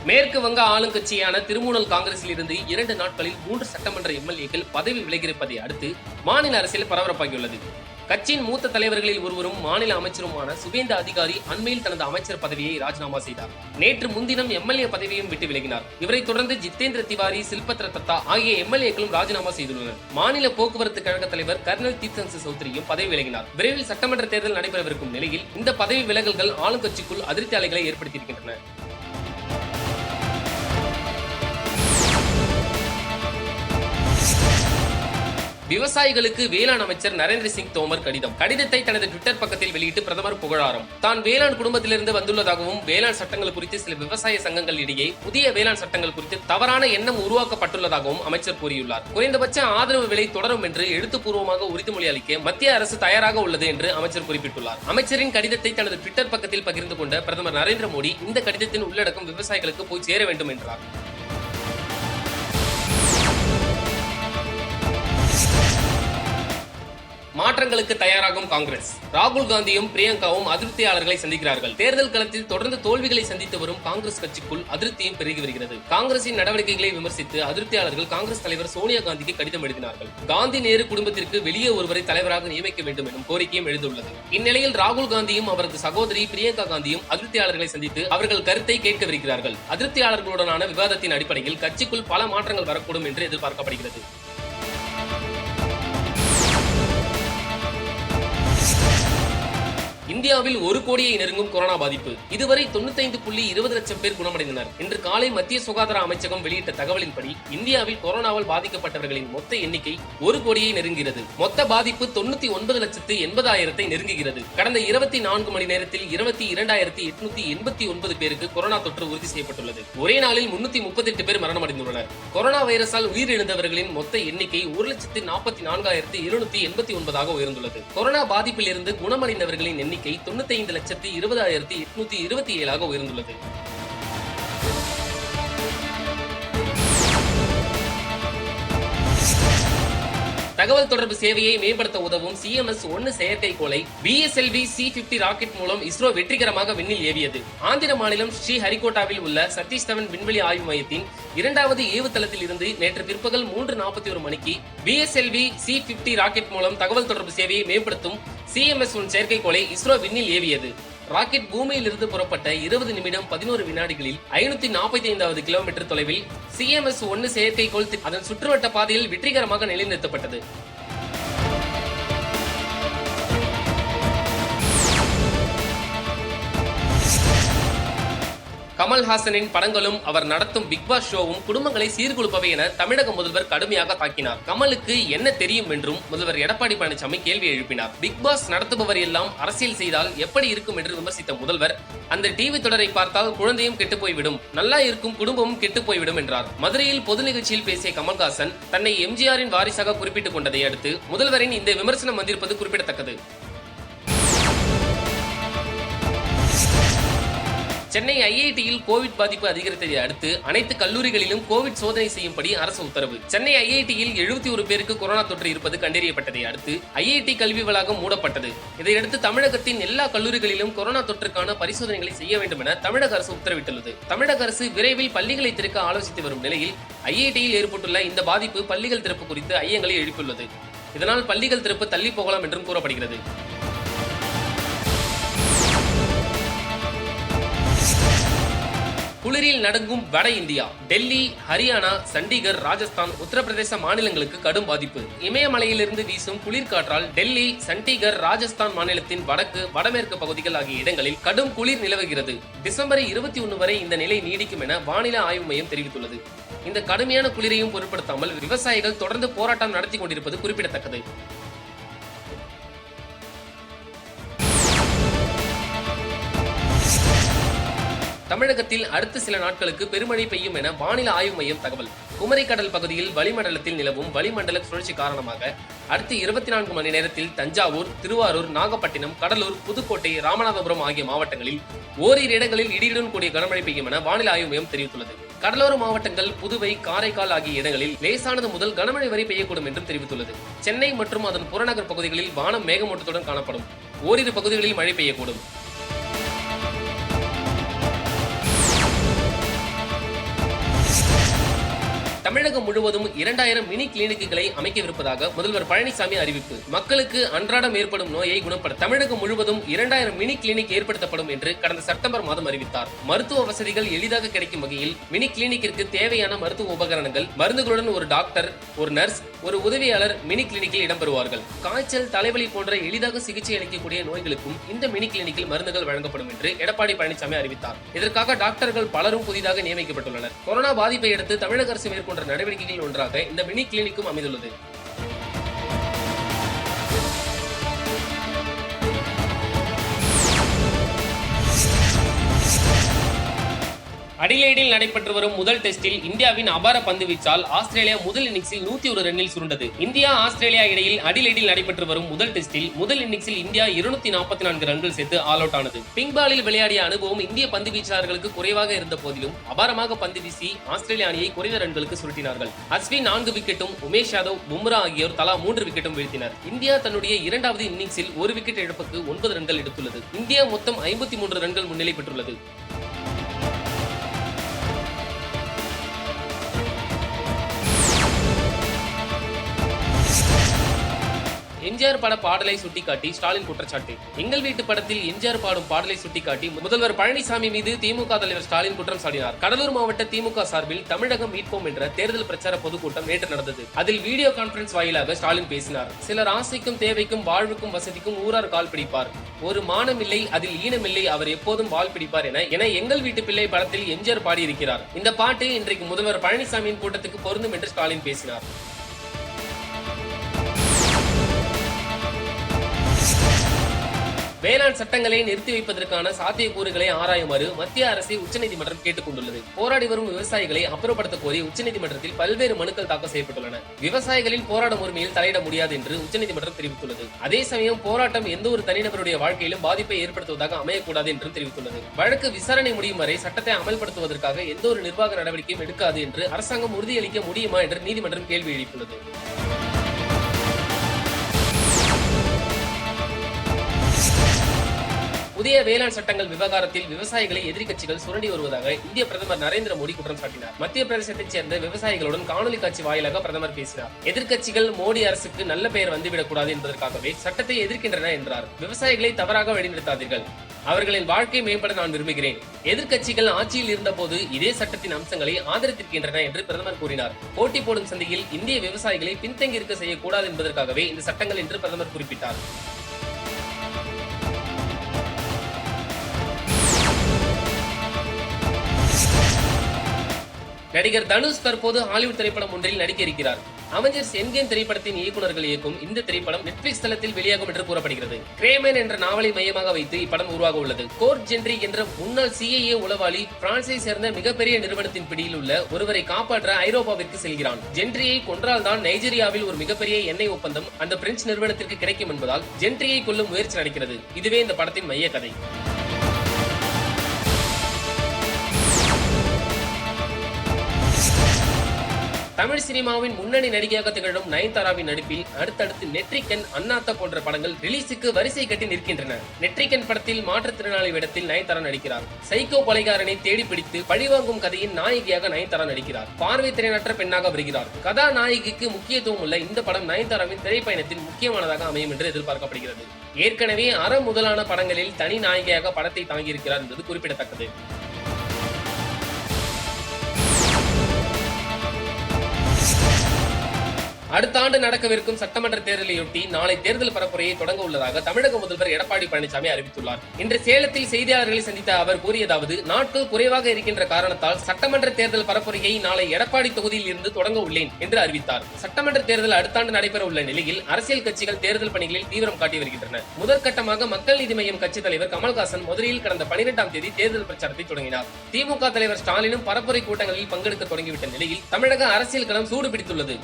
மேற்கு வங்க ஆளுங்கட்சியான திரிணாமுல் காங்கிரஸில் இருந்து 2 நாட்களில் 3 சட்டமன்ற எம்எல்ஏக்கள் பதவி விலகியிருப்பதை அடுத்து மாநில அரசியல் பரபரப்பாகியுள்ளது. கட்சியின் மூத்த தலைவர்களில் ஒருவரும் மாநில அமைச்சருமான சுவேந்த அதிகாரி அண்மையில் தனது அமைச்சர் பதவியை ராஜினாமா செய்தார். நேற்று முன்தினம் எம்எல்ஏ பதவியையும் விட்டு விலகினார். இவரை தொடர்ந்து ஜித்தேந்திர திவாரி, சில்பத்ர தத்தா ஆகிய எம்எல்ஏக்களும் ராஜினாமா செய்துள்ளனர். மாநில போக்குவரத்து கழக தலைவர் கர்னல் தீப்சந்த் சௌத்ரியும் பதவி விலகினார். விரைவில் சட்டமன்ற தேர்தல் நடைபெறவிருக்கும் நிலையில் இந்த பதவி விலகல்கள் ஆளுங்கட்சிக்குள் அதிருப்தி அலைகளை ஏற்படுத்தியிருக்கின்றன. விவசாயிகளுக்கு வேளாண் அமைச்சர் நரேந்திர சிங் தோமர் கடிதத்தை தனது ட்விட்டர் பக்கத்தில் வெளியிட்டு பிரதமர் புகழாரம். தான் வேளாண் குடும்பத்திலிருந்து வந்துள்ளதாகவும் வேளாண் சட்டங்கள் குறித்து சில விவசாய சங்கங்கள் இடையே புதிய வேளாண் சட்டங்கள் குறித்து தவறான எண்ணம் உருவாக்கப்பட்டுள்ளதாகவும் அமைச்சர் கூறியுள்ளார். குறைந்தபட்ச ஆதரவு விலை தொடரும் என்று எழுத்துப்பூர்வமாக உறுதிமொழி அளிக்க மத்திய அரசு தயாராக உள்ளது என்று அமைச்சர் குறிப்பிட்டுள்ளார். அமைச்சரின் கடிதத்தை தனது ட்விட்டர் பக்கத்தில் பகிர்ந்து கொண்ட பிரதமர் நரேந்திர மோடி இந்த கடிதத்தின் உள்ளடக்கம் விவசாயிகளுக்கு போய் சேர வேண்டும் என்றார். மாற்றங்களுக்கு தயாராகும் காங்கிரஸ். ராகுல் காந்தியும் பிரியங்காவும் அதிருப்தியாளர்களை சந்திக்கிறார்கள். தேர்தல் களத்தில் தொடர்ந்து தோல்விகளை சந்தித்து வரும் காங்கிரஸ் கட்சிக்குள் அதிருப்தியும் பெருகி வருகிறது. காங்கிரசின் நடவடிக்கைகளை விமர்சித்து அதிருப்தியாளர்கள் காங்கிரஸ் தலைவர் சோனியா காந்திக்கு கடிதம் எழுதினார்கள். காந்தி நேரு குடும்பத்திற்கு வெளியே ஒருவரை தலைவராக நியமிக்க வேண்டும் எனும் கோரிக்கையும் எழுந்துள்ளது. இந்நிலையில் ராகுல் காந்தியும் அவரது சகோதரி பிரியங்கா காந்தியும் அதிருப்தியாளர்களை சந்தித்து அவர்கள் கருத்தை கேட்கவிருக்கிறார்கள். அதிருப்தியாளர்களுடனான விவாதத்தின் அடிப்படையில் கட்சிக்குள் பல மாற்றங்கள் வரக்கூடும் என்று எதிர்பார்க்கப்படுகிறது. இந்தியாவில் 1 கோடியை நெருங்கும் கொரோனா பாதிப்பு. இதுவரை 95.20 லட்சம் பேர் குணமடைந்தனர். இன்று காலை மத்திய சுகாதார அமைச்சகம் வெளியிட்ட தகவலின்படி இந்தியாவில் கொரோனாவால் பாதிக்கப்பட்டவர்களின் மொத்த எண்ணிக்கை 1 கோடியை நெருங்குகிறது. மொத்த பாதிப்பு 99,80,000 நெருங்குகிறது. கடந்த 24 மணி நேரத்தில் 22,889 பேருக்கு கொரோனா தொற்று உறுதி செய்யப்பட்டுள்ளது. ஒரே நாளில் 338 பேர் மரணமடைந்துள்ளனர். கொரோனா வைரஸால் உயிரிழந்தவர்களின் மொத்த எண்ணிக்கை 1,44,789 உயர்ந்துள்ளது. கொரோனா பாதிப்பில் இருந்து குணமடைந்தவர்களின் எண்ணிக்கை 95,20,827 உயர்ந்துள்ளது. தகவல் தொடர்பு சேவையை மேம்படுத்த உதவும் CMS-1 செயற்கைக்கோளை BSLV C-50 ராக்கெட் மூலம் இஸ்ரோ வெற்றிகரமாக விண்ணில் ஏவியது. ஆந்திர மாநிலம் ஸ்ரீஹரிகோட்டாவில் உள்ள சதீஷ் தவன் விண்வெளி ஆய்வு மையத்தின் 2வது ஏவுதளத்தில் இருந்து நேற்று பிற்பகல் 3:41 மணிக்கு BSLV C-50 ராக்கெட் மூலம் தகவல் தொடர்பு சேவையை மேம்படுத்தும் CMS-1 செயற்கைக்கோளை இஸ்ரோ விண்ணில் ஏவியது. ராக்கெட் பூமியிலிருந்து புறப்பட்ட 20 நிமிடம் 11 வினாடிகளில் 545வது கிலோமீட்டர் தொலைவில் CMS-1 செயற்கைக்கோள் அதன் சுற்றுவட்ட பாதையில் வெற்றிகரமாக நிலைநிறுத்தப்பட்டது. கமல்ஹாசனின் படங்களும் அவர் நடத்தும் பிக் பாஸ் ஷோவும் குடும்பங்களை சீர்குலைப்பவை என தமிழக முதல்வர் கடுமையாக தாக்கினார். கமலுக்கு என்ன தெரியும் என்றும் முதல்வர் எடப்பாடி பழனிசாமி கேள்வி எழுப்பினார். பிக் பாஸ் நடத்துபவர் எல்லாம் அரசியல் செய்தால் எப்படி இருக்கும் என்று விமர்சித்த முதல்வர், அந்த டிவி தொடரை பார்த்தால் குழந்தையும் கெட்டு போய்விடும், நல்லா இருக்கும் குடும்பமும் கெட்டு போய்விடும் என்றார். மதுரையில் பொது நிகழ்ச்சியில் பேசிய கமல்ஹாசன் தன்னை எம்ஜிஆரின் வாரிசாக குறிப்பிட்டுக் கொண்டதை அடுத்து முதல்வரின் இந்த விமர்சனம் வந்திருப்பது குறிப்பிடத்தக்கது. சென்னை IIT-யில் கோவிட் பாதிப்பு அதிகரித்ததை அடுத்து அனைத்து கல்லூரிகளிலும் கோவிட் சோதனை செய்யும்படி அரசு உத்தரவு. சென்னை IIT-யில் 71 பேருக்கு கொரோனா தொற்று இருப்பது கண்டறியப்பட்டதை அடுத்து IIT கல்வி வளாகம் மூடப்பட்டது. இதையடுத்து தமிழகத்தின் எல்லா கல்லூரிகளிலும் கொரோனா தொற்றுக்கான பரிசோதனைகளை செய்ய வேண்டும் என தமிழக அரசு உத்தரவிட்டுள்ளது. தமிழக அரசு விரைவில் பள்ளிகளை திறக்க ஆலோசித்து வரும் நிலையில் IIT-யில் ஏற்பட்டுள்ள இந்த பாதிப்பு பள்ளிகள் திறப்பு குறித்து ஐயங்களை எழுப்பியுள்ளது. இதனால் பள்ளிகள் திறப்பு தள்ளி போகலாம் என்றும் கூறப்படுகிறது. குளிரில் நடுங்கும் வட இந்தியா. டெல்லி, ஹரியானா, சண்டிகர், ராஜஸ்தான், உத்தரப்பிரதேச மாநிலங்களுக்கு கடும் பாதிப்பு. இமயமலையிலிருந்து வீசும் குளிர்காற்றால் டெல்லி, சண்டிகர், ராஜஸ்தான் மாநிலத்தின் வடக்கு, வடமேற்கு பகுதிகள் ஆகிய இடங்களில் கடும் குளிர் நிலவுகிறது. டிசம்பர் 21 வரை இந்த நிலை நீடிக்கும் என வானிலை ஆய்வு மையம் தெரிவித்துள்ளது. இந்த கடுமையான குளிரையும் பொருட்படுத்தாமல் விவசாயிகள் தொடர்ந்து போராட்டம் நடத்தி கொண்டிருப்பது குறிப்பிடத்தக்கது. தமிழகத்தில் அடுத்த சில நாட்களுக்கு பெருமழை பெய்யும் என வானிலை ஆய்வு மையம் தகவல். குமரிக்கடல் பகுதியில் வளிமண்டலத்தில் நிலவும் வளிமண்டல சுழற்சி காரணமாக அடுத்த 24 மணி நேரத்தில் தஞ்சாவூர், திருவாரூர், நாகப்பட்டினம், கடலூர், புதுக்கோட்டை, ராமநாதபுரம் ஆகிய மாவட்டங்களில் ஓரிரு இடங்களில் இடியுடன் கூடிய கனமழை பெய்யும் என வானிலை ஆய்வு மையம் தெரிவித்துள்ளது. கடலோர மாவட்டங்கள் புதுவை, காரைக்கால் ஆகிய இடங்களில் லேசானது முதல் கனமழை வரை பெய்யக்கூடும் என்றும் தெரிவித்துள்ளது. சென்னை மற்றும் அதன் புறநகர் பகுதிகளில் வானம் மேகமூட்டத்துடன் காணப்படும். ஓரிரு பகுதிகளில் மழை பெய்யக்கூடும். தமிழகம் முழுவதும் 2000 மினி கிளினிக்குகளை அமைக்கவிருப்பதாக முதல்வர் பழனிசாமி அறிவிப்பு. மக்களுக்கு அன்றாடம் ஏற்படும் நோயை குணப்படுத்த தமிழகம் முழுவதும் 2000 மினி கிளினிக் ஏற்படுத்தப்படும் என்று கடந்த செப்டம்பர் மாதம் அறிவித்தார். மருத்துவ வசதிகள் எளிதாக கிடைக்கும் வகையில் மினி கிளினிக்கிற்கு தேவையான மருத்துவ உபகரணங்கள், மருந்துகளுடன் ஒரு டாக்டர், ஒரு நர்ஸ், ஒரு உதவியாளர் மினி கிளினிக்கில் இடம்பெறுவார்கள். காய்ச்சல், தலைவலி போன்ற எளிதாக சிகிச்சை அளிக்கக்கூடிய நோய்களுக்கும் இந்த மினி கிளினிக்கில் மருந்துகள் வழங்கப்படும் என்று எடப்பாடி பழனிசாமி அறிவித்தார். இதற்காக டாக்டர்கள் பலரும் புதிதாக நியமிக்கப்பட்டுள்ளனர். கொரோனா பாதிப்பை அடுத்து தமிழக அரசு மேற்கொண்ட நடவடிக்கைகளில் ஒன்றாக இந்த மினி கிளினிக்கும் அமைந்துள்ளது. அடிலைடில் நடைபெற்று வரும் முதல் டெஸ்டில் இந்தியாவின் அபார பந்து வீச்சால் ஆஸ்திரேலியா முதல் இன்னிங்ஸில் 101 ரன்னில் சுருண்டது. இந்தியா ஆஸ்திரேலியா இடையில் அடிலைடில் நடைபெற்று வரும் முதல் டெஸ்டில் முதல் இன்னிங்ஸில் இந்தியா 244 ரன்கள் சேர்த்து ஆல் அவுட் ஆனது. பிங்க் பாலில் விளையாடிய அனுபவம் இந்திய பந்து வீச்சாளர்களுக்கு குறைவாக இருந்த போதிலும் அபாரமாக பந்து வீசி ஆஸ்திரேலிய அணியை குறைந்த ரன்களுக்கு சுருட்டினார்கள். அஸ்வின் 4 விக்கெட்டும், உமேஷ் யாதவ், பும்ரா ஆகியோர் தலா 3 விக்கெட்டும் வீழ்த்தினர். இந்தியா தன்னுடைய இரண்டாவது இன்னிங்ஸில் 1 விக்கெட் இழப்புக்கு 9 ரன்கள் எடுத்துள்ளது. இந்தியா மொத்தம் 53 ரன்கள் முன்னிலை பெற்றுள்ளது. எம்ஜிஆர் பட பாடலை சுட்டிக்காட்டி ஸ்டாலின் குற்றச்சாட்டு. எங்கள் வீட்டு படத்தில் எம்ஜிஆர் பாடும் பாடலை சுட்டிக்காட்டி முதல்வர் பழனிசாமி மீது திமுக தலைவர் ஸ்டாலின் குற்றம் சாட்டினார். கடலூர் மாவட்ட திமுக சார்பில் தமிழகம் மீட்போம் என்ற தேர்தல் பிரச்சார பொதுக்கூட்டம் நேற்று நடந்தது. அதில் வீடியோ கான்பரன்ஸ் வாயிலாக ஸ்டாலின் பேசினார். சிலர் ஆசைக்கும் தேவைக்கும் வாழ்வுக்கும் வசதிக்கும் ஊரார் கால் பிடிப்பார். ஒரு மானமில்லை, அதில் ஈனமில்லை, அவர் எப்போதும் வால் பிடிப்பார் என எங்கள் வீட்டு பிள்ளை படத்தில் எம்ஜிஆர் பாடியிருக்கிறார். இந்த பாட்டு இன்றைக்கு முதல்வர் பழனிசாமியின் கூட்டத்துக்கு பொருந்தும் என்று ஸ்டாலின் பேசினார். வேளாண் சட்டங்களை நிறுத்தி வைப்பதற்கான சாத்தியக்கூறுகளை ஆராயுமாறு மத்திய அரசை உச்சநீதிமன்றம் கேட்டுக் கொண்டுள்ளது. போராடி வரும் விவசாயிகளை அப்புறப்படுத்த கோரி உச்சநீதிமன்றத்தில் பல்வேறு மனுக்கள் தாக்கல் செய்யப்பட்டுள்ளன. விவசாயிகளின் போராடும் உரிமையில் தலையிட முடியாது என்று உச்சநீதிமன்றம் தெரிவித்துள்ளது. அதே சமயம் போராட்டம் எந்த ஒரு தனிநபருடைய வாழ்க்கையிலும் பாதிப்பை ஏற்படுத்துவதாக அமையக்கூடாது என்றும் தெரிவித்துள்ளது. வழக்கு விசாரணை முடியும் வரை சட்டத்தை அமல்படுத்துவதற்காக எந்த ஒரு நிர்வாக நடவடிக்கையும் எடுக்காது என்று அரசாங்கம் உறுதியளிக்க முடியுமா என்று நீதிமன்றம் கேள்வி எழுப்பியுள்ளது. புதிய வேளாண் சட்டங்கள் விவகாரத்தில் விவசாயிகளை எதிர்க்கட்சிகள் சுரண்டி வருவதாக இந்திய பிரதமர் நரேந்திர மோடி குற்றம் சாட்டினார். மத்திய பிரதேசத்தைச் சேர்ந்த விவசாயிகளுடன் காணொலி காட்சி வாயிலாக பிரதமர் பேசினார். எதிர்க்கட்சிகள் மோடி அரசுக்கு நல்ல பெயர் வந்துவிடக் கூடாது என்பதற்காகவே சட்டத்தை எதிர்க்கின்றன என்றார். விவசாயிகளை தவறாக வழிநடத்தாதீர்கள். அவர்களின் வாழ்க்கை மேம்பட நான் விரும்புகிறேன். எதிர்க்கட்சிகள் ஆட்சியில் இருந்தபோது இதே சட்டத்தின் அம்சங்களை ஆதரித்திருக்கின்றன என்று பிரதமர் கூறினார். போட்டி போடும் சந்தையில் இந்திய விவசாயிகளை பின்தங்கி இருக்க செய்யக்கூடாது என்பதற்காகவே இந்த சட்டங்கள் என்று பிரதமர் குறிப்பிட்டார். நடிகர் தனுஷ் தற்போது ஹாலிவுட் திரைப்படம் ஒன்றில் நடிக்க இருக்கிறார். அவெஞ்சர்ஸ் எண்ட்கேம் திரைப்படத்தின் இயக்குநர்கள் இயக்கும் இந்த திரைப்படம் நெட்ஃபிளிக்ஸ் தளத்தில் வெளியாகும் என்று கூறப்படுகிறது. கிரேமேன் என்ற நாவலை மையமாக வைத்து இப்படம் உருவாக உள்ளது. கோர்ட் ஜென்ட்ரி என்ற முன்னாள் CIA உளவாளி பிரான்சை சேர்ந்த மிகப்பெரிய நிறுவனத்தின் பிடியில் உள்ள ஒருவரை காப்பாற்ற ஐரோப்பாவிற்கு செல்கிறான். ஜென்ட்ரியை கொன்றால்தான் நைஜீரியாவில் ஒரு மிகப்பெரிய எண்ணெய் ஒப்பந்தம் அந்த பிரெஞ்சு நிறுவனத்திற்கு கிடைக்கும் என்பதால் ஜென்ட்ரியை கொல்லும் முயற்சி நடக்கிறது. இதுவே இந்த படத்தின் மைய கதை. தமிழ் சினிமாவின் முன்னணி நடிகையாக திகழும் நயன்தாராவின் நடிப்பில் அடுத்தடுத்து நெட்ரிகன், அண்ணாத்த போன்ற படங்கள் ரிலீஸுக்கு வரிசை கட்டி நிற்கின்றன. நெட்ரிகன் படத்தில் மாற்றுத்திறனாளி வேடத்தில் நயன்தாரா நடிக்கிறார். சைக்கோ கொலைகாரனை தேடி பிடித்து பழிவாங்கும் கதையின் நாயகியாக நயன்தாரா நடிக்கிறார். பார்வை திறனற்ற பெண்ணாக வருகிறார். கதாநாயகிக்கு முக்கியத்துவம் உள்ள இந்த படம் நயன்தாராவின் திரைப்பயணத்தின் முக்கியமானதாக அமையும் என்று எதிர்பார்க்கப்படுகிறது. ஏற்கனவே முதலான படங்களில் தனி நாயகியாக படத்தை தாங்கியிருக்கிறார் என்பது குறிப்பிடத்தக்கது. அடுத்த ஆண்டு நடக்கவிருக்கும் சட்டமன்ற தேர்தலையொட்டி நாளை தேர்தல் பரப்புரையை தொடங்க உள்ளதாக தமிழக முதல்வர் எடப்பாடி பழனிசாமி அறிவித்துள்ளார். இன்று சேலத்தில் செய்தியாளர்களை சந்தித்த அவர் கூறியதாவது, நாட்கள் குறைவாக இருக்கின்ற காரணத்தால் சட்டமன்ற தேர்தல் பரப்புரையை நாளை எடப்பாடி தொகுதியில் இருந்து தொடங்க உள்ளேன் என்று அறிவித்தார். சட்டமன்ற தேர்தல் அடுத்த ஆண்டு நடைபெற உள்ள நிலையில் அரசியல் கட்சிகள் தேர்தல் பணிகளில் தீவிரம் காட்டி வருகின்றன. முதற்கட்டமாக மக்கள் நீதி மய்யம் கட்சித் தலைவர் கமல்ஹாசன் மதுரையில் கடந்த 12ஆம் தேதி தேர்தல் பிரச்சாரத்தை தொடங்கினார். திமுக தலைவர் ஸ்டாலினும் பரப்புரை கூட்டங்களில் பங்கெடுக்க தொடங்கிவிட்ட நிலையில் தமிழக அரசியல் களம் சூடு பிடித்துள்ளது.